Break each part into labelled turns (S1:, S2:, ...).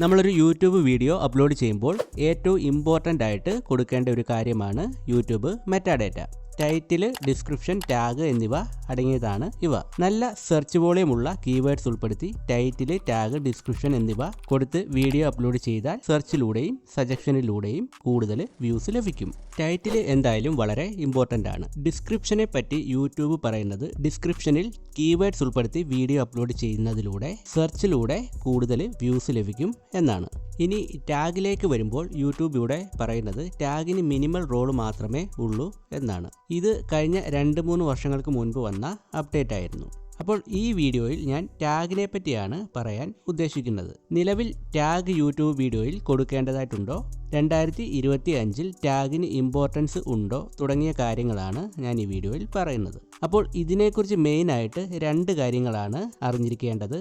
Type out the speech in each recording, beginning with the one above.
S1: നമ്മളൊരു YouTube video upload ചെയ്യുമ്പോൾ ഏറ്റവും ഇമ്പോർട്ടൻ്റ് ആയിട്ട് കൊടുക്കേണ്ട ഒരു കാര്യമാണ് YouTube metadata. Title, description, tag എന്നിവ അടങ്ങിയതാണ് ഇവ. നല്ല സെർച്ച് വോളിയമുള്ള കീവേഡ്സ് ഉൾപ്പെടുത്തി ടൈറ്റിൽ, ടാഗ്, ഡിസ്ക്രിപ്ഷൻ എന്നിവ കൊടുത്ത് വീഡിയോ അപ്ലോഡ് ചെയ്താൽ സെർച്ചിലൂടെയും സജഷനിലൂടെയും കൂടുതൽ വ്യൂസ് ലഭിക്കും. ടൈറ്റിൽ എന്തായാലും വളരെ ഇമ്പോർട്ടൻ്റ് ആണ്. ഡിസ്ക്രിപ്ഷനെ പറ്റി യൂട്യൂബ് പറയുന്നത് ഡിസ്ക്രിപ്ഷനിൽ കീവേഡ്സ് ഉൾപ്പെടുത്തി വീഡിയോ അപ്ലോഡ് ചെയ്യുന്നതിലൂടെ സെർച്ചിലൂടെ കൂടുതൽ വ്യൂസ് ലഭിക്കും എന്നാണ്. ഇനി ടാഗിലേക്ക് വരുമ്പോൾ യൂട്യൂബ് ഇവിടെ പറയുന്നത് ടാഗിന് മിനിമൽ റോൾ മാത്രമേ ഉള്ളൂ എന്നാണ്. ഇത് കഴിഞ്ഞ 2-3 വർഷങ്ങൾക്ക് മുൻപ് വന്ന അപ്ഡേറ്റ് ആയിരുന്നു. അപ്പോൾ ഈ വീഡിയോയിൽ ഞാൻ ടാഗിനെ പറ്റിയാണ് പറയാൻ ഉദ്ദേശിക്കുന്നത്. നിലവിൽ ടാഗ് യൂട്യൂബ് വീഡിയോയിൽ കൊടുക്കേണ്ടതായിട്ടുണ്ടോ, 2025 ടാഗിന് ഇമ്പോർട്ടൻസ് ഉണ്ടോ തുടങ്ങിയ കാര്യങ്ങളാണ് ഞാൻ ഈ വീഡിയോയിൽ പറയുന്നത്. അപ്പോൾ ഇതിനെക്കുറിച്ച് മെയിനായിട്ട് 2 കാര്യങ്ങളാണ് അറിഞ്ഞിരിക്കേണ്ടത്.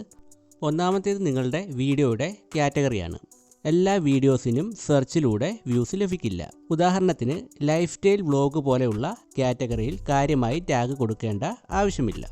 S1: ഒന്നാമത്തേത് നിങ്ങളുടെ വീഡിയോയുടെ കാറ്റഗറിയാണ്. എല്ലാ വീഡിയോസിനും സെർച്ചിലൂടെ വ്യൂസ് ലഭിക്കില്ല. ഉദാഹരണത്തിന് ലൈഫ് സ്റ്റൈൽ വ്ലോഗ് പോലെയുള്ള കാറ്റഗറിയിൽ കാര്യമായി ടാഗ് കൊടുക്കേണ്ട ആവശ്യമില്ല.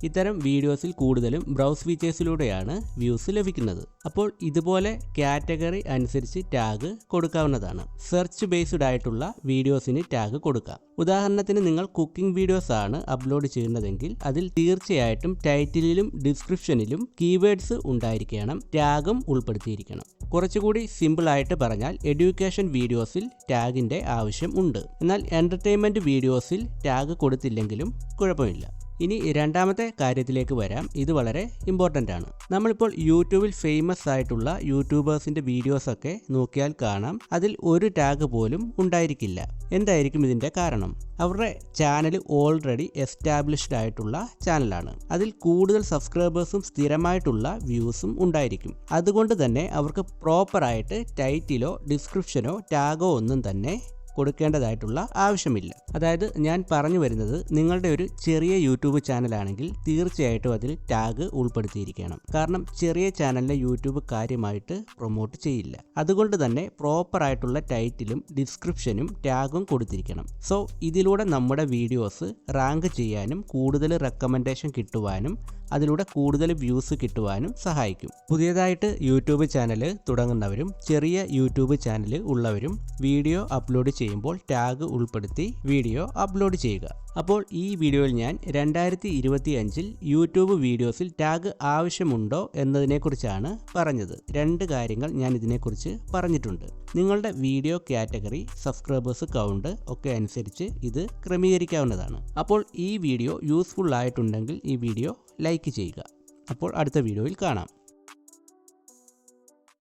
S1: ഇത്തരം വീഡിയോസിൽ കൂടുതലും ബ്രൗസ് ഫീച്ചേഴ്സിലൂടെയാണ് വ്യൂസ് ലഭിക്കുന്നത്. അപ്പോൾ ഇതുപോലെ കാറ്റഗറി അനുസരിച്ച് ടാഗ് കൊടുക്കാവുന്നതാണ്. സെർച്ച് ബേസ്ഡ് ആയിട്ടുള്ള വീഡിയോസിന് ടാഗ് കൊടുക്കാം. ഉദാഹരണത്തിന് നിങ്ങൾ കുക്കിംഗ് വീഡിയോസ് ആണ് അപ്ലോഡ് ചെയ്യുന്നതെങ്കിൽ അതിൽ തീർച്ചയായിട്ടും ടൈറ്റിലും ഡിസ്ക്രിപ്ഷനിലും കീവേഡ്സ് ഉണ്ടായിരിക്കണം, ടാഗും ഉൾപ്പെടുത്തിയിരിക്കണം. കുറച്ചുകൂടി സിമ്പിൾ ആയിട്ട് പറഞ്ഞാൽ എഡ്യൂക്കേഷൻ വീഡിയോസിൽ ടാഗിൻ്റെ ആവശ്യം ഉണ്ട്. എന്നാൽ എൻ്റർടൈൻമെൻറ്റ് വീഡിയോസിൽ ടാഗ് കൊടുത്തില്ലെങ്കിലും കുഴപ്പമില്ല. ഇനി രണ്ടാമത്തെ കാര്യത്തിലേക്ക് വരാം. ഇത് വളരെ ഇമ്പോർട്ടൻ്റ് ആണ്. നമ്മളിപ്പോൾ യൂട്യൂബിൽ ഫേമസ് ആയിട്ടുള്ള യൂട്യൂബേഴ്സിൻ്റെ വീഡിയോസൊക്കെ നോക്കിയാൽ കാണാം, അതിൽ ഒരു ടാഗ് പോലും ഉണ്ടായിരിക്കില്ല. എന്തായിരിക്കും ഇതിൻ്റെ കാരണം? അവരുടെ ചാനൽ ഓൾറെഡി എസ്റ്റാബ്ലിഷ്ഡ് ആയിട്ടുള്ള ചാനലാണ്. അതിൽ കൂടുതൽ സബ്സ്ക്രൈബേഴ്സും സ്ഥിരമായിട്ടുള്ള വ്യൂസും ഉണ്ടായിരിക്കും. അതുകൊണ്ട് തന്നെ അവർക്ക് പ്രോപ്പറായിട്ട് ടൈറ്റിലോ ഡിസ്ക്രിപ്ഷനോ ടാഗോ ഒന്നും തന്നെ കൊടുക്കേണ്ടതായിട്ടുള്ള ആവശ്യമില്ല. അതായത് ഞാൻ പറഞ്ഞു വരുന്നത്, നിങ്ങളുടെ ഒരു ചെറിയ യൂട്യൂബ് ചാനലാണെങ്കിൽ തീർച്ചയായിട്ടും അതിൽ ടാഗ് ഉൾപ്പെടുത്തിയിരിക്കണം. കാരണം ചെറിയ ചാനലിനെ യൂട്യൂബ് കാര്യമായിട്ട് പ്രൊമോട്ട് ചെയ്യില്ല. അതുകൊണ്ട് തന്നെ പ്രോപ്പറായിട്ടുള്ള ടൈറ്റിലും ഡിസ്ക്രിപ്ഷനും ടാഗും കൊടുത്തിരിക്കണം. സോ ഇതിലൂടെ നമ്മുടെ വീഡിയോസ് റാങ്ക് ചെയ്യാനും കൂടുതൽ റെക്കമെൻഡേഷൻ കിട്ടുവാനും അതിലൂടെ കൂടുതൽ വ്യൂസ് കിട്ടുവാനും സഹായിക്കും. പുതിയതായിട്ട് യൂട്യൂബ് ചാനൽ തുടങ്ങുന്നവരും ചെറിയ യൂട്യൂബ് ചാനൽ ഉള്ളവരും വീഡിയോ അപ്ലോഡ് ചെയ്യുമ്പോൾ ടാഗ് ഉൾപ്പെടുത്തി വീഡിയോ അപ്ലോഡ് ചെയ്യുക. അപ്പോൾ ഈ വീഡിയോയിൽ ഞാൻ 2025 യൂട്യൂബ് വീഡിയോസിൽ ടാഗ് ആവശ്യമുണ്ടോ എന്നതിനെക്കുറിച്ചാണ് പറഞ്ഞത്. 2 കാര്യങ്ങൾ ഞാൻ ഇതിനെക്കുറിച്ച് പറഞ്ഞിട്ടുണ്ട്. നിങ്ങളുടെ വീഡിയോ കാറ്റഗറി, സബ്സ്ക്രൈബേഴ്സ് കൗണ്ട് ഒക്കെ അനുസരിച്ച് ഇത് ക്രമീകരിക്കാവുന്നതാണ്. അപ്പോൾ ഈ വീഡിയോ യൂസ്ഫുൾ ആയിട്ടുണ്ടെങ്കിൽ ഈ വീഡിയോ ലൈക്ക് ചെയ്യുക. അപ്പോൾ അടുത്ത വീഡിയോയിൽ കാണാം.